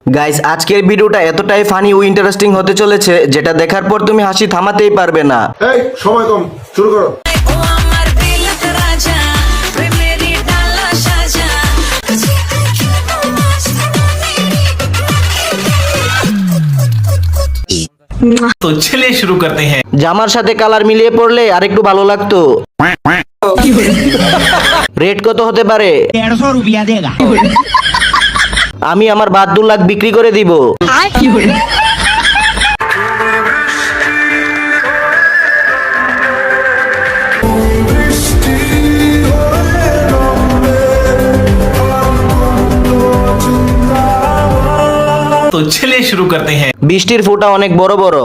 Guys, আজকের ভিডিওটা এতটাই ফানি ও ইন্টারেস্টিং হতে চলেছে যেটা দেখার পর তুমি হাসি থামাতেই পারবে না। এই সময় কম, শুরু করো। ও আমার দিলত রাজা রে মেরি ডালা সাজা तो चलिए शुरू करते हैं। জামার সাথে কালার মিলিয়ে পড়লে আরেকটু ভালো লাগতো। রেট কত হতে পারে? 150 रुपया देगा। আমি আমার 72 লাখ বিক্রি করে দিব। तो चलिए शुरू करते हैं। বৃষ্টির ফোঁটা অনেক বড় বড়।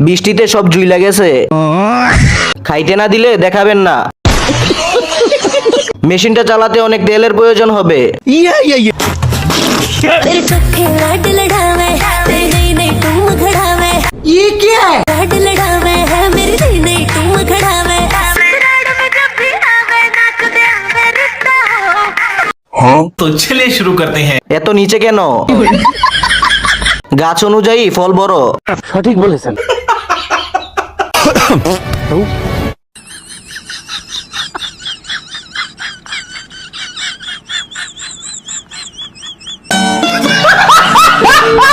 বৃষ্টিতে সব জুইলা গেছে। খাইতে না দিলে দেখাবেন না। মেশিনটা চালাতে অনেক তেলের প্রয়োজন হবে। तेरे चोखे लाड लड़ावे तेरे नहीं नहीं तुम खड़ावे ये क्या है लाड लड़ावे है मेरी नहीं नहीं तुम खड़ावे ससुराल में जब भी आवे नाच दे आवे रिश्ता हो तो चलिए शुरू करते हैं। এত নিচে কেন? গাছ অনুযায়ী ফল বড়।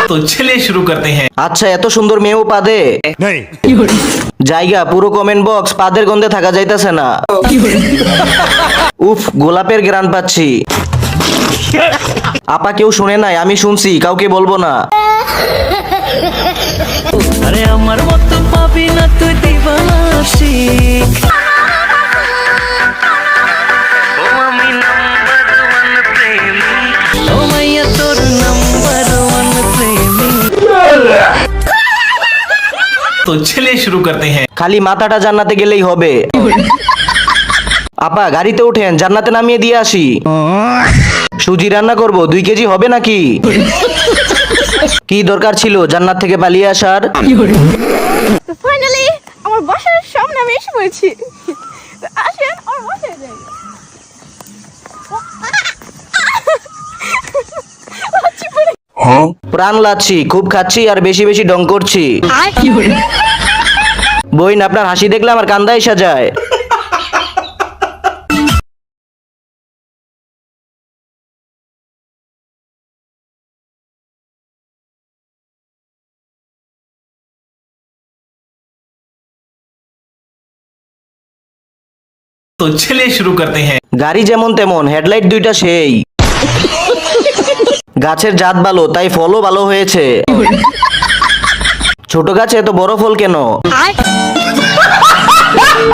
तो चलिए शुरू करते हैं। আচ্ছা, এত সুন্দর মেয়েও পাদে? জায়গা পুরো কমেন্ট বক্স পাদের গন্ধে থাকা যাইতাছে না। উফ, গোলাপের গ্রান পাচ্ছি। আপা কেউ শুনে নাই, আমি শুনছি, কাউকে বলবো না। अरे अमर मत पाबी ना तू दीवाना आशिक ओ मम्मी नंबर 1 प्रेमी ओ मैया तोर नंबर 1 प्रेमी तो चलिए शुरू करते हैं। খালি মাথাটা জান্নাতে গেলেই হবে। আপা গাড়িতে ওঠেন, জান্নাতে নামিয়ে দিয়ে আসি। সুজি রান্না করব, 2 কেজি হবে নাকি? কি দরকার ছিল জান্নাত থেকে পালিয়ে আসার? তো ফাইনালি আমার বাসার সামনে আমি এসে পড়েছি। তো আসেন আমার বাসায় যাই। প্রাণ লাচ্ছি, খুব খাচ্ছি আর বেশি বেশি ডং করছি। বইন, আপনার হাসি দেখলে আমার কান্দা এসে যায়। तो चलिए शुरू करते हैं। গাড়ি যেমন তেমন, হেডলাইট দুইটা সেই। গাছের জাত ভালো, তাই ফলও ভালো হয়েছে। ছোট গাছে এত বড় ফল কেন?